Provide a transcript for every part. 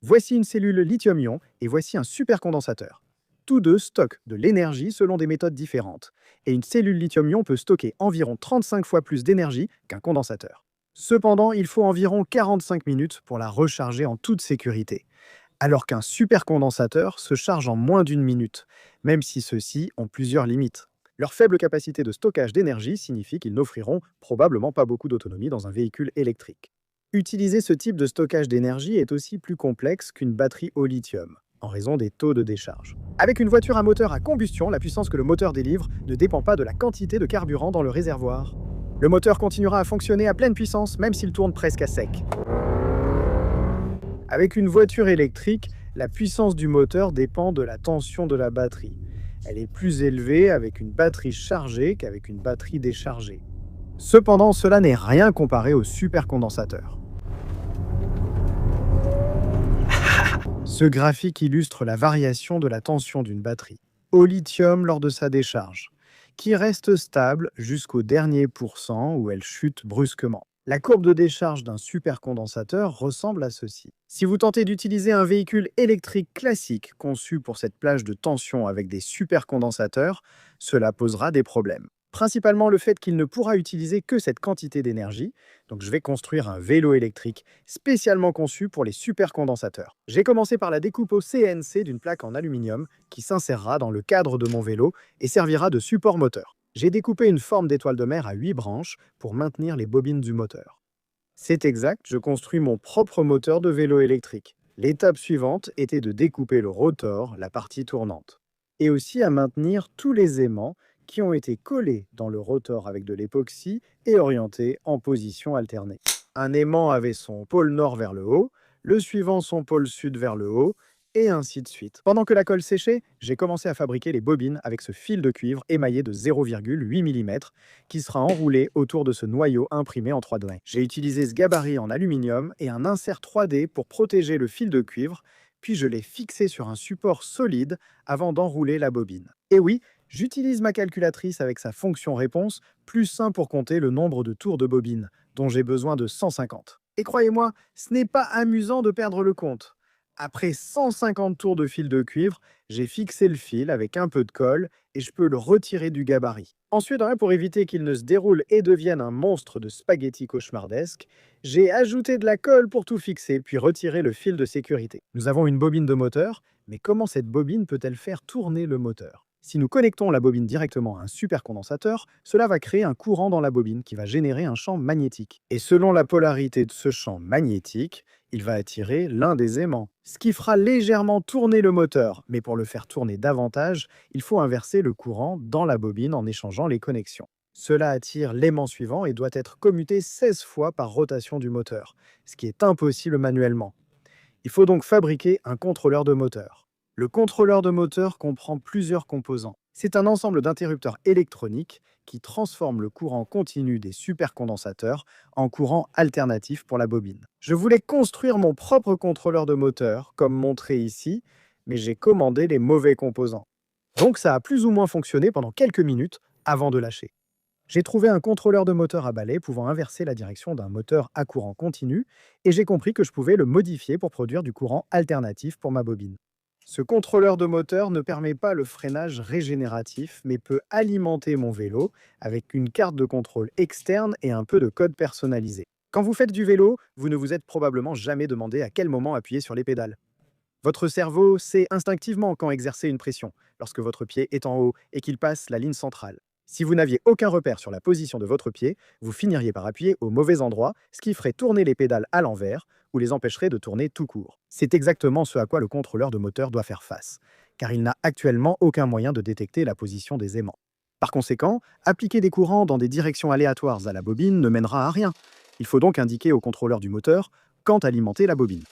Voici une cellule lithium-ion et voici un supercondensateur. Tous deux stockent de l'énergie selon des méthodes différentes. Et une cellule lithium-ion peut stocker environ 35 fois plus d'énergie qu'un condensateur. Cependant, il faut environ 45 minutes pour la recharger en toute sécurité, alors qu'un supercondensateur se charge en moins d'une minute, même si ceux-ci ont plusieurs limites. Leur faible capacité de stockage d'énergie signifie qu'ils n'offriront probablement pas beaucoup d'autonomie dans un véhicule électrique. Utiliser ce type de stockage d'énergie est aussi plus complexe qu'une batterie au lithium, en raison des taux de décharge. Avec une voiture à moteur à combustion, la puissance que le moteur délivre ne dépend pas de la quantité de carburant dans le réservoir. Le moteur continuera à fonctionner à pleine puissance même s'il tourne presque à sec. Avec une voiture électrique, la puissance du moteur dépend de la tension de la batterie. Elle est plus élevée avec une batterie chargée qu'avec une batterie déchargée. Cependant, cela n'est rien comparé au supercondensateur. Ce graphique illustre la variation de la tension d'une batterie au lithium lors de sa décharge, qui reste stable jusqu'au dernier pourcent où elle chute brusquement. La courbe de décharge d'un supercondensateur ressemble à ceci. Si vous tentez d'utiliser un véhicule électrique classique conçu pour cette plage de tension avec des supercondensateurs, cela posera des problèmes. Principalement le fait qu'il ne pourra utiliser que cette quantité d'énergie, donc je vais construire un vélo électrique spécialement conçu pour les supercondensateurs. J'ai commencé par la découpe au CNC d'une plaque en aluminium qui s'insérera dans le cadre de mon vélo et servira de support moteur. J'ai découpé une forme d'étoile de mer à 8 branches pour maintenir les bobines du moteur. C'est exact, je construis mon propre moteur de vélo électrique. L'étape suivante était de découper le rotor, la partie tournante, et aussi à maintenir tous les aimants qui ont été collés dans le rotor avec de l'époxy et orientés en position alternée. Un aimant avait son pôle nord vers le haut, le suivant son pôle sud vers le haut, et ainsi de suite. Pendant que la colle séchait, j'ai commencé à fabriquer les bobines avec ce fil de cuivre émaillé de 0,8 mm qui sera enroulé autour de ce noyau imprimé en 3D. J'ai utilisé ce gabarit en aluminium et un insert 3D pour protéger le fil de cuivre, puis je l'ai fixé sur un support solide avant d'enrouler la bobine. Et oui, j'utilise ma calculatrice avec sa fonction réponse, plus simple pour compter le nombre de tours de bobine, dont j'ai besoin de 150. Et croyez-moi, ce n'est pas amusant de perdre le compte. Après 150 tours de fil de cuivre, j'ai fixé le fil avec un peu de colle et je peux le retirer du gabarit. Ensuite, pour éviter qu'il ne se déroule et devienne un monstre de spaghetti cauchemardesque, j'ai ajouté de la colle pour tout fixer, puis retirer le fil de sécurité. Nous avons une bobine de moteur, mais comment cette bobine peut-elle faire tourner le moteur ? Si nous connectons la bobine directement à un supercondensateur, cela va créer un courant dans la bobine qui va générer un champ magnétique. Et selon la polarité de ce champ magnétique, il va attirer l'un des aimants, ce qui fera légèrement tourner le moteur. Mais pour le faire tourner davantage, il faut inverser le courant dans la bobine en échangeant les connexions. Cela attire l'aimant suivant et doit être commuté 16 fois par rotation du moteur, ce qui est impossible manuellement. Il faut donc fabriquer un contrôleur de moteur. Le contrôleur de moteur comprend plusieurs composants. C'est un ensemble d'interrupteurs électroniques qui transforment le courant continu des supercondensateurs en courant alternatif pour la bobine. Je voulais construire mon propre contrôleur de moteur, comme montré ici, mais j'ai commandé les mauvais composants. Donc ça a plus ou moins fonctionné pendant quelques minutes avant de lâcher. J'ai trouvé un contrôleur de moteur à balai pouvant inverser la direction d'un moteur à courant continu et j'ai compris que je pouvais le modifier pour produire du courant alternatif pour ma bobine. Ce contrôleur de moteur ne permet pas le freinage régénératif, mais peut alimenter mon vélo avec une carte de contrôle externe et un peu de code personnalisé. Quand vous faites du vélo, vous ne vous êtes probablement jamais demandé à quel moment appuyer sur les pédales. Votre cerveau sait instinctivement quand exercer une pression, lorsque votre pied est en haut et qu'il passe la ligne centrale. Si vous n'aviez aucun repère sur la position de votre pied, vous finiriez par appuyer au mauvais endroit, ce qui ferait tourner les pédales à l'envers ou les empêcherait de tourner tout court. C'est exactement ce à quoi le contrôleur de moteur doit faire face, car il n'a actuellement aucun moyen de détecter la position des aimants. Par conséquent, appliquer des courants dans des directions aléatoires à la bobine ne mènera à rien. Il faut donc indiquer au contrôleur du moteur quand alimenter la bobine.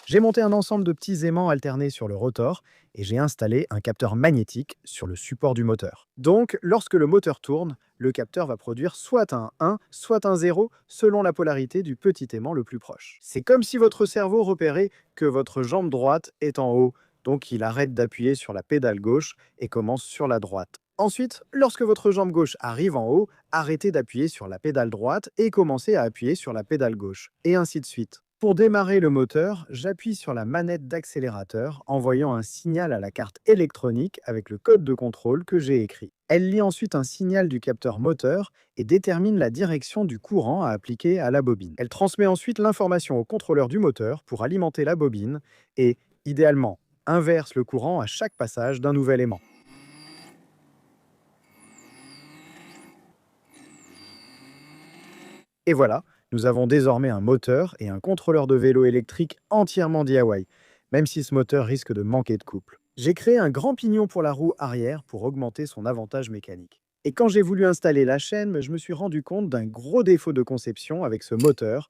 J'ai monté un ensemble de petits aimants alternés sur le rotor et j'ai installé un capteur magnétique sur le support du moteur. Donc, lorsque le moteur tourne, le capteur va produire soit un 1, soit un 0, selon la polarité du petit aimant le plus proche. C'est comme si votre cerveau repérait que votre jambe droite est en haut, donc il arrête d'appuyer sur la pédale gauche et commence sur la droite. Ensuite, lorsque votre jambe gauche arrive en haut, arrêtez d'appuyer sur la pédale droite et commencez à appuyer sur la pédale gauche, et ainsi de suite. Pour démarrer le moteur, j'appuie sur la manette d'accélérateur, envoyant un signal à la carte électronique avec le code de contrôle que j'ai écrit. Elle lit ensuite un signal du capteur moteur et détermine la direction du courant à appliquer à la bobine. Elle transmet ensuite l'information au contrôleur du moteur pour alimenter la bobine et, idéalement, inverse le courant à chaque passage d'un nouvel aimant. Et voilà, nous avons désormais un moteur et un contrôleur de vélo électrique entièrement DIY, même si ce moteur risque de manquer de couple. J'ai créé un grand pignon pour la roue arrière pour augmenter son avantage mécanique. Et quand j'ai voulu installer la chaîne, je me suis rendu compte d'un gros défaut de conception avec ce moteur.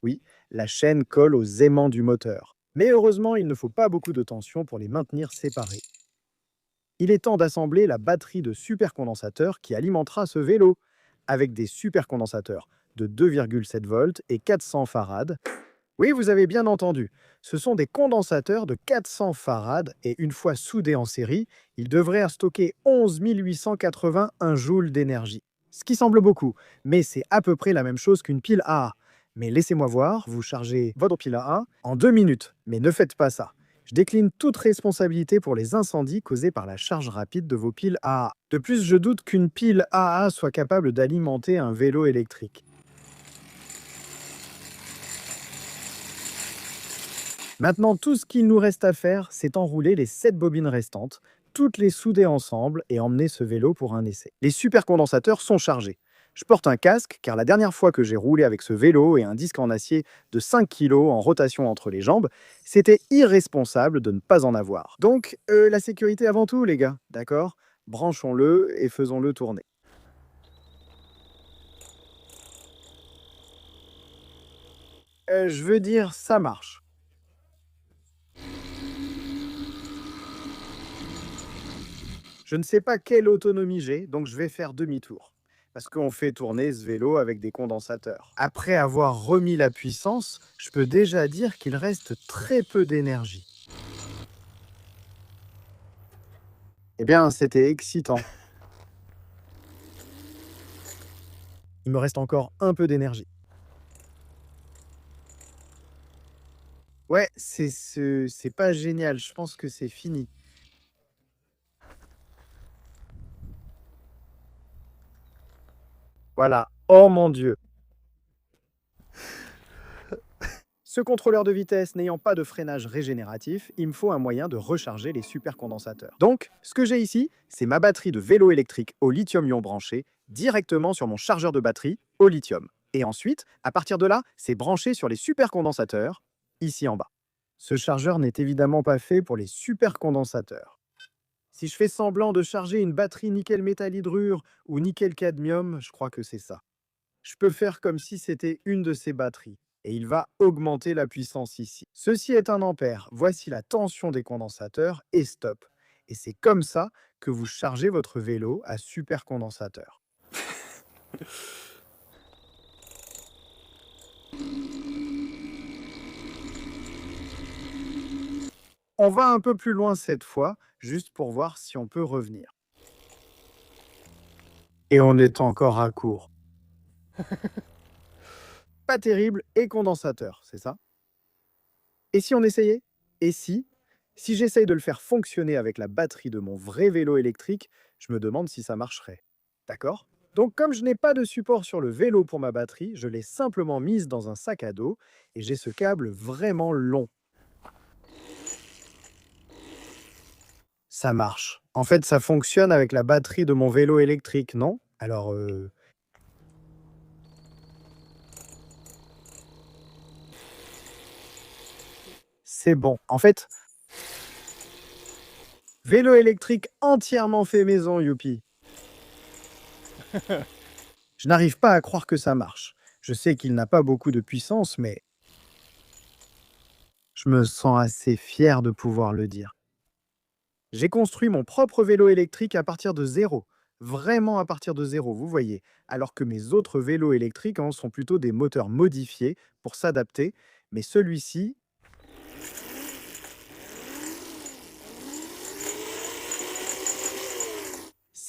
Oui, la chaîne colle aux aimants du moteur. Mais heureusement, il ne faut pas beaucoup de tension pour les maintenir séparés. Il est temps d'assembler la batterie de supercondensateur qui alimentera ce vélo, avec des supercondensateurs de 2,7 volts et 400 farads. Oui, vous avez bien entendu, ce sont des condensateurs de 400 farads et une fois soudés en série, ils devraient stocker 11 881 joules d'énergie. Ce qui semble beaucoup, mais c'est à peu près la même chose qu'une pile AA. Mais laissez-moi voir, vous chargez votre pile AA en 2 minutes, mais ne faites pas ça. Je décline toute responsabilité pour les incendies causés par la charge rapide de vos piles AA. De plus, je doute qu'une pile AA soit capable d'alimenter un vélo électrique. Maintenant, tout ce qu'il nous reste à faire, c'est enrouler les 7 bobines restantes, toutes les souder ensemble et emmener ce vélo pour un essai. Les supercondensateurs sont chargés. Je porte un casque car la dernière fois que j'ai roulé avec ce vélo et un disque en acier de 5 kg en rotation entre les jambes, c'était irresponsable de ne pas en avoir. Donc, la sécurité avant tout, les gars, d'accord? Branchons-le et faisons-le tourner. Je veux dire, ça marche. Je ne sais pas quelle autonomie j'ai, donc je vais faire demi-tour. Parce qu'on fait tourner ce vélo avec des condensateurs. Après avoir remis la puissance, je peux déjà dire qu'il reste très peu d'énergie. Eh bien, c'était excitant. Il me reste encore un peu d'énergie. Ouais, c'est pas génial, je pense que c'est fini. Voilà. Oh mon Dieu. Ce contrôleur de vitesse n'ayant pas de freinage régénératif, il me faut un moyen de recharger les supercondensateurs. Donc, ce que j'ai ici, c'est ma batterie de vélo électrique au lithium-ion branchée directement sur mon chargeur de batterie au lithium. Et ensuite, à partir de là, c'est branché sur les supercondensateurs, ici en bas. Ce chargeur n'est évidemment pas fait pour les supercondensateurs. Si je fais semblant de charger une batterie nickel métal hydrure ou nickel cadmium, je crois que c'est ça. Je peux faire comme si c'était une de ces batteries et il va augmenter la puissance ici. Ceci est un ampère. Voici la tension des condensateurs et stop. Et c'est comme ça que vous chargez votre vélo à supercondensateur. On va un peu plus loin cette fois, juste pour voir si on peut revenir. Et on est encore à court. Pas terrible et condensateur, c'est ça? Et si on essayait? Et si j'essaye de le faire fonctionner avec la batterie de mon vrai vélo électrique, je me demande si ça marcherait. D'accord? Donc comme je n'ai pas de support sur le vélo pour ma batterie, je l'ai simplement mise dans un sac à dos et j'ai ce câble vraiment long. Ça marche. En fait, ça fonctionne avec la batterie de mon vélo électrique, non? Alors, c'est bon. En fait, vélo électrique entièrement fait maison, youpi. Je n'arrive pas à croire que ça marche. Je sais qu'il n'a pas beaucoup de puissance, mais je me sens assez fier de pouvoir le dire. J'ai construit mon propre vélo électrique à partir de zéro. Vraiment à partir de zéro, vous voyez. Alors que mes autres vélos électriques sont plutôt des moteurs modifiés pour s'adapter. Mais celui-ci,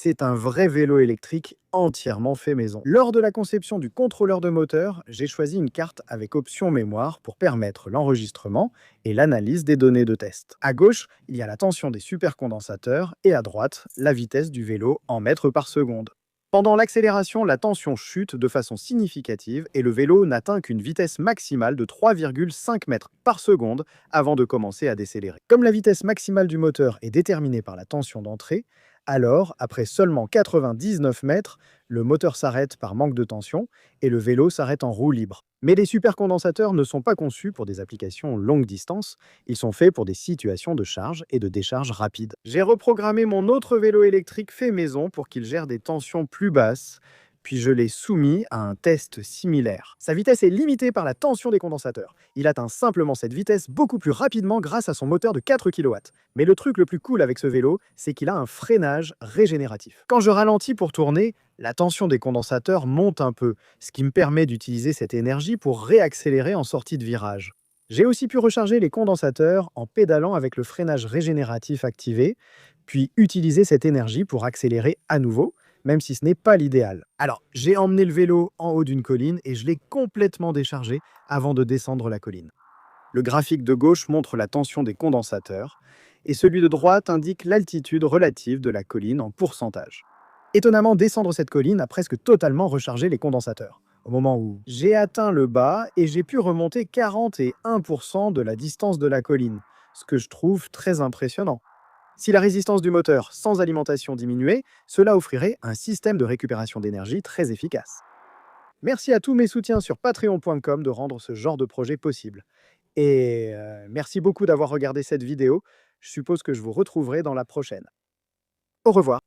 C'est un vrai vélo électrique entièrement fait maison. Lors de la conception du contrôleur de moteur, j'ai choisi une carte avec option mémoire pour permettre l'enregistrement et l'analyse des données de test. À gauche, il y a la tension des supercondensateurs et à droite, la vitesse du vélo en mètres par seconde. Pendant l'accélération, la tension chute de façon significative et le vélo n'atteint qu'une vitesse maximale de 3,5 mètres par seconde avant de commencer à décélérer. Comme la vitesse maximale du moteur est déterminée par la tension d'entrée, alors, après seulement 99 mètres, le moteur s'arrête par manque de tension et le vélo s'arrête en roue libre. Mais les supercondensateurs ne sont pas conçus pour des applications longue distance, ils sont faits pour des situations de charge et de décharge rapide. J'ai reprogrammé mon autre vélo électrique fait maison pour qu'il gère des tensions plus basses, puis je l'ai soumis à un test similaire. Sa vitesse est limitée par la tension des condensateurs. Il atteint simplement cette vitesse beaucoup plus rapidement grâce à son moteur de 4 kW. Mais le truc le plus cool avec ce vélo, c'est qu'il a un freinage régénératif. Quand je ralentis pour tourner, la tension des condensateurs monte un peu, ce qui me permet d'utiliser cette énergie pour réaccélérer en sortie de virage. J'ai aussi pu recharger les condensateurs en pédalant avec le freinage régénératif activé, puis utiliser cette énergie pour accélérer à nouveau, même si ce n'est pas l'idéal. Alors, j'ai emmené le vélo en haut d'une colline et je l'ai complètement déchargé avant de descendre la colline. Le graphique de gauche montre la tension des condensateurs et celui de droite indique l'altitude relative de la colline en pourcentage. Étonnamment, descendre cette colline a presque totalement rechargé les condensateurs. Au moment où j'ai atteint le bas et j'ai pu remonter 41% de la distance de la colline, ce que je trouve très impressionnant. Si la résistance du moteur sans alimentation diminuait, cela offrirait un système de récupération d'énergie très efficace. Merci à tous mes soutiens sur patreon.com de rendre ce genre de projet possible. Et merci beaucoup d'avoir regardé cette vidéo. Je suppose que je vous retrouverai dans la prochaine. Au revoir.